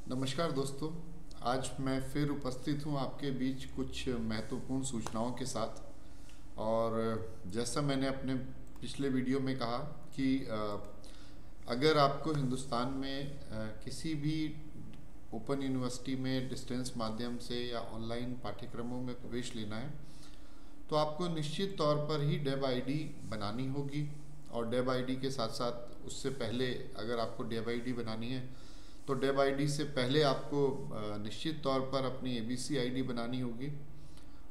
नमस्कार दोस्तों। आज मैं फिर उपस्थित हूँ आपके बीच कुछ महत्वपूर्ण सूचनाओं के साथ। और जैसा मैंने अपने पिछले वीडियो में कहा कि अगर आपको हिंदुस्तान में किसी भी ओपन यूनिवर्सिटी में डिस्टेंस माध्यम से या ऑनलाइन पाठ्यक्रमों में प्रवेश लेना है तो आपको निश्चित तौर पर ही डेब आईडी बनानी होगी। और डेब आईडी के साथ साथ उससे पहले अगर आपको डेब आईडी बनानी है तो डेब आईडी से पहले आपको निश्चित तौर पर अपनी एबीसी आईडी बनानी होगी।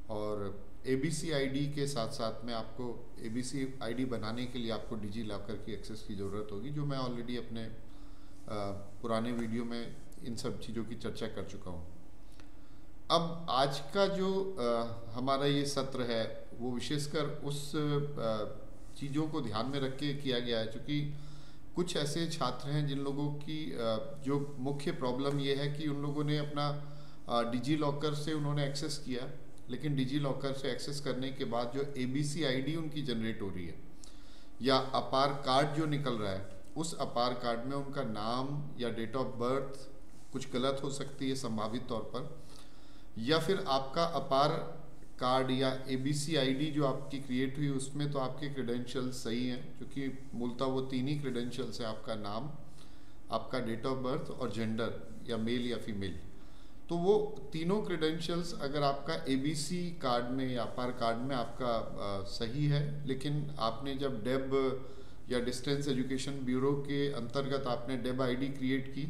और एबीसी आईडी के साथ साथ में आपको एबीसी आईडी बनाने के लिए आपको डिजी लॉकर की एक्सेस की ज़रूरत होगी, जो मैं ऑलरेडी अपने पुराने वीडियो में इन सब चीज़ों की चर्चा कर चुका हूँ। अब आज का जो हमारा ये सत्र है वो विशेषकर उस चीज़ों को ध्यान में रख के किया गया है, क्योंकि कुछ ऐसे छात्र हैं जिन लोगों की जो मुख्य प्रॉब्लम ये है कि उन लोगों ने अपना डिजी लॉकर से उन्होंने एक्सेस किया, लेकिन डिजी लॉकर से एक्सेस करने के बाद जो एबीसी आईडी उनकी जनरेट हो रही है या अपार कार्ड जो निकल रहा है, उस अपार कार्ड में उनका नाम या डेट ऑफ बर्थ कुछ गलत हो सकती है संभावित तौर पर, या फिर आपका अपार कार्ड या एबीसी आईडी जो आपकी क्रिएट हुई उसमें तो आपके क्रेडेंशियल्स सही हैं, क्योंकि मूलतः वो तीन ही क्रेडेंशियल्स हैं, आपका नाम, आपका डेट ऑफ बर्थ और जेंडर या मेल या फीमेल। तो वो तीनों क्रेडेंशियल्स अगर आपका एबीसी कार्ड में या अपार कार्ड में आपका सही है, लेकिन आपने जब डेब या डिस्टेंस एजुकेशन ब्यूरो के अंतर्गत आपने डेब आईडी क्रिएट की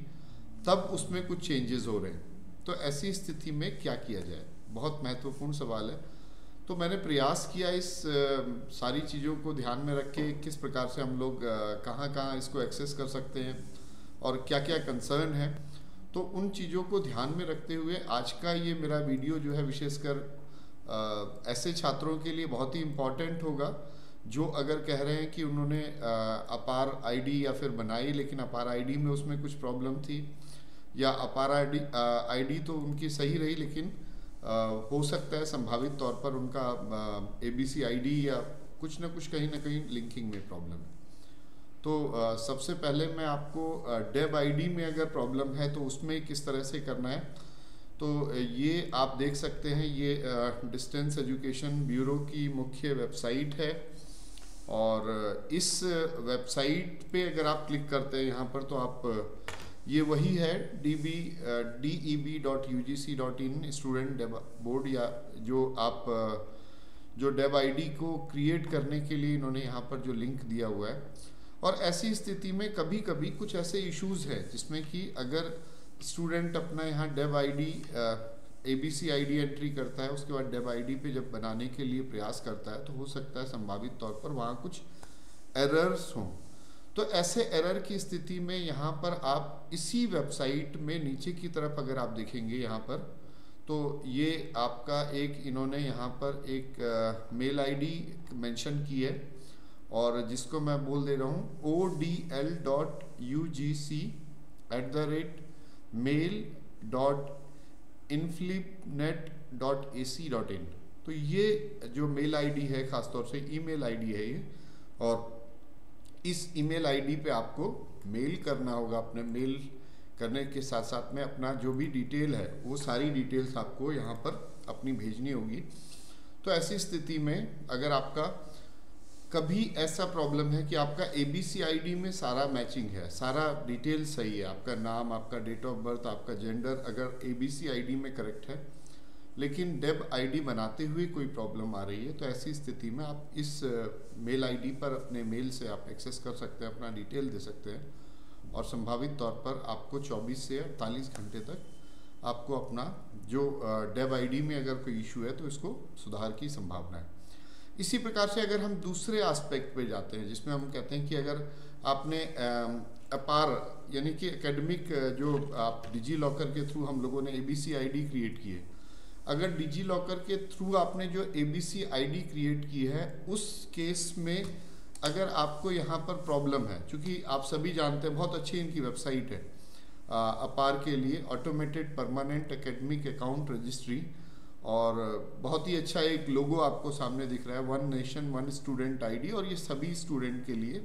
तब उसमें कुछ चेंजेस हो रहे हैं, तो ऐसी स्थिति में क्या किया जाए, बहुत महत्वपूर्ण सवाल है। तो मैंने प्रयास किया इस सारी चीज़ों को ध्यान में रख के किस प्रकार से हम लोग कहाँ कहाँ इसको एक्सेस कर सकते हैं और क्या क्या कंसर्न है, तो उन चीज़ों को ध्यान में रखते हुए आज का ये मेरा वीडियो जो है विशेषकर ऐसे छात्रों के लिए बहुत ही इम्पॉर्टेंट होगा जो अगर कह रहे हैं कि उन्होंने अपार आईडी या फिर बनाई लेकिन अपार आईडी में उसमें कुछ प्रॉब्लम थी, या अपार आईडी तो उनकी सही रही लेकिन हो सकता है संभावित तौर पर उनका एबीसी आईडी या कुछ ना कहीं लिंकिंग में प्रॉब्लम है। तो सबसे पहले मैं आपको डेब आईडी में अगर प्रॉब्लम है तो उसमें किस तरह से करना है, तो ये आप देख सकते हैं, ये डिस्टेंस एजुकेशन ब्यूरो की मुख्य वेबसाइट है। और इस वेबसाइट पे अगर आप क्लिक करते हैं यहाँ पर तो आप ये वही है deb.ugc.in स्टूडेंट डेब बोर्ड, या जो आप जो डेब आईडी को क्रिएट करने के लिए इन्होंने यहाँ पर जो लिंक दिया हुआ है। और ऐसी स्थिति में कभी कभी कुछ ऐसे इश्यूज हैं जिसमें कि अगर स्टूडेंट अपना यहाँ डेब आईडी एबीसी आईडी एंट्री करता है, उसके बाद डेब आईडी पे जब बनाने के लिए प्रयास करता है तो हो सकता है संभावित तौर पर वहाँ कुछ एरर्स हों। तो ऐसे एरर की स्थिति में यहाँ पर आप इसी वेबसाइट में नीचे की तरफ अगर आप देखेंगे यहाँ पर, तो ये आपका एक इन्होंने यहाँ पर एक मेल आईडी मेंशन की है और जिसको मैं बोल दे रहा हूँ odl.ugc@mail.inflipnet.ac.in। तो ये जो मेल आईडी है, खासतौर से ईमेल आईडी है ये, और इस ईमेल आईडी पे आपको मेल करना होगा। अपने मेल करने के साथ साथ में अपना जो भी डिटेल है वो सारी डिटेल्स आपको यहाँ पर अपनी भेजनी होगी। तो ऐसी स्थिति में अगर आपका कभी ऐसा प्रॉब्लम है कि आपका एबीसी आईडी में सारा मैचिंग है, सारा डिटेल सही है, आपका नाम, आपका डेट ऑफ बर्थ, आपका जेंडर अगर एबीसी आईडी में करेक्ट है, लेकिन डेब आईडी बनाते हुए कोई प्रॉब्लम आ रही है, तो ऐसी स्थिति में आप इस मेल आईडी पर अपने मेल से आप एक्सेस कर सकते हैं, अपना डिटेल दे सकते हैं और संभावित तौर पर आपको 24 से 48 घंटे तक आपको अपना जो डेब आईडी में अगर कोई इशू है तो इसको सुधार की संभावना है। इसी प्रकार से अगर हम दूसरे एस्पेक्ट पे जाते हैं जिसमें हम कहते हैं कि अगर आपने अपार यानी कि एकेडमिक जो आप डिजी लॉकर के थ्रू हम लोगों ने एबीसी आईडी क्रिएट की है, अगर डिजी लॉकर के थ्रू आपने जो एबीसी आईडी क्रिएट की है उस केस में अगर आपको यहाँ पर प्रॉब्लम है, क्योंकि आप सभी जानते हैं बहुत अच्छी इनकी वेबसाइट है अपार के लिए, automated permanent academic account registry, और बहुत ही अच्छा एक लोगो आपको सामने दिख रहा है, one nation one student ID, और ये सभी स्टूडेंट के लिए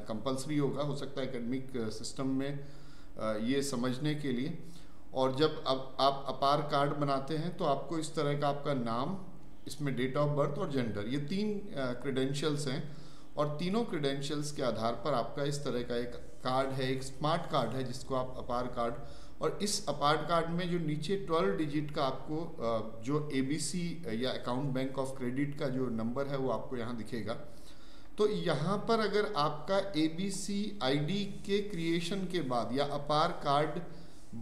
कंपलसरी होगा, हो सकता है एकेडमिक सिस्टम में ये समझने के लिए। और जब अब आप अपार कार्ड बनाते हैं तो आपको इस तरह का आपका नाम, इसमें डेट ऑफ बर्थ और जेंडर, ये 3 क्रेडेंशियल्स हैं और तीनों क्रेडेंशियल्स के आधार पर आपका इस तरह का एक कार्ड है, एक स्मार्ट कार्ड है जिसको आप अपार कार्ड, और इस अपार कार्ड में जो नीचे 12 डिजिट का आपको जो ABC या अकाउंट बैंक ऑफ क्रेडिट का जो नंबर है वो आपको यहाँ दिखेगा। तो यहाँ पर अगर आपका ABC ID के क्रिएशन के बाद या अपार कार्ड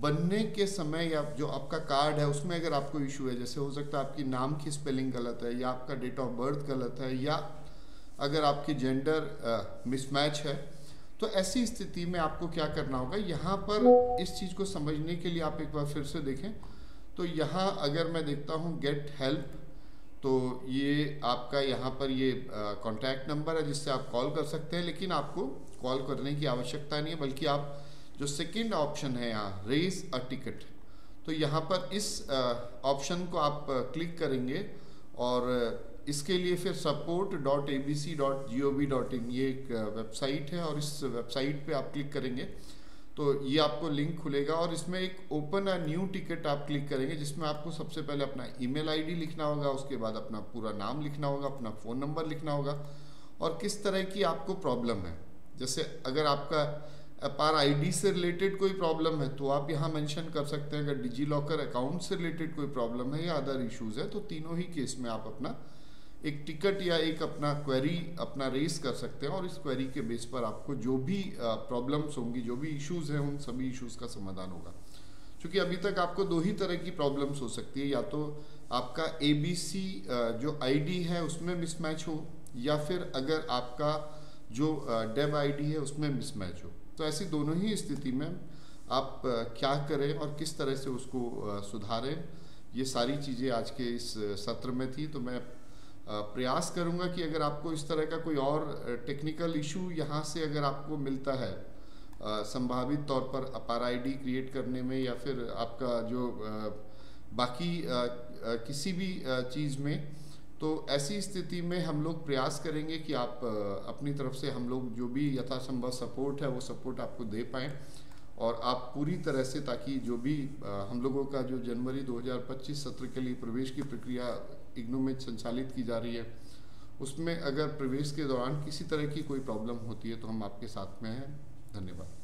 बनने के समय या जो आपका कार्ड है उसमें अगर आपको इशू है, जैसे हो सकता है आपकी नाम की स्पेलिंग गलत है या आपका डेट ऑफ बर्थ गलत है या अगर आपकी जेंडर मिसमैच है, तो ऐसी स्थिति में आपको क्या करना होगा, यहाँ पर इस चीज़ को समझने के लिए आप एक बार फिर से देखें। तो यहाँ अगर मैं देखता हूँ गेट हेल्प, तो ये आपका यहाँ पर ये कॉन्टैक्ट नंबर है जिससे आप कॉल कर सकते हैं, लेकिन आपको कॉल करने की आवश्यकता नहीं है, बल्कि आप जो सेकंड ऑप्शन है यहाँ रेज अ टिकट, तो यहाँ पर इस ऑप्शन को आप क्लिक करेंगे और इसके लिए फिर support.abc.gov.in ये एक वेबसाइट है और इस वेबसाइट पे आप क्लिक करेंगे तो ये आपको लिंक खुलेगा और इसमें एक ओपन अ न्यू टिकट आप क्लिक करेंगे जिसमें आपको सबसे पहले अपना ईमेल आईडी लिखना होगा, उसके बाद अपना पूरा नाम लिखना होगा, अपना फ़ोन नंबर लिखना होगा और किस तरह की आपको प्रॉब्लम है। जैसे अगर आपका अपार आईडी से रिलेटेड कोई प्रॉब्लम है तो आप यहाँ मेंशन कर सकते हैं, अगर डिजी लॉकर अकाउंट से रिलेटेड कोई प्रॉब्लम है या अदर इश्यूज़ है तो तीनों ही केस में आप अपना एक टिकट या एक अपना क्वेरी अपना रेस कर सकते हैं और इस क्वेरी के बेस पर आपको जो भी प्रॉब्लम्स होंगी, जो भी इश्यूज़ हैं, उन सभी इश्यूज़ का समाधान होगा। क्योंकि अभी तक आपको 2 ही तरह की प्रॉब्लम्स हो सकती है, या तो आपका ABC जो ID है उसमें मिसमैच हो या फिर अगर आपका जो डेब ID है उसमें मिसमैच हो। तो ऐसी दोनों ही स्थिति में आप क्या करें और किस तरह से उसको सुधारें, ये सारी चीज़ें आज के इस सत्र में थी। तो मैं प्रयास करूंगा कि अगर आपको इस तरह का कोई और टेक्निकल इशू यहाँ से अगर आपको मिलता है संभावित तौर पर अपार ID क्रिएट करने में या फिर आपका जो बाकी किसी भी चीज़ में, तो ऐसी स्थिति में हम लोग प्रयास करेंगे कि आप अपनी तरफ से हम लोग जो भी यथासंभव सपोर्ट है वो सपोर्ट आपको दे पाएँ और आप पूरी तरह से, ताकि जो भी हम लोगों का जो जनवरी 2025 सत्र के लिए प्रवेश की प्रक्रिया इग्नू में संचालित की जा रही है उसमें अगर प्रवेश के दौरान किसी तरह की कोई प्रॉब्लम होती है तो हम आपके साथ में हैं। धन्यवाद।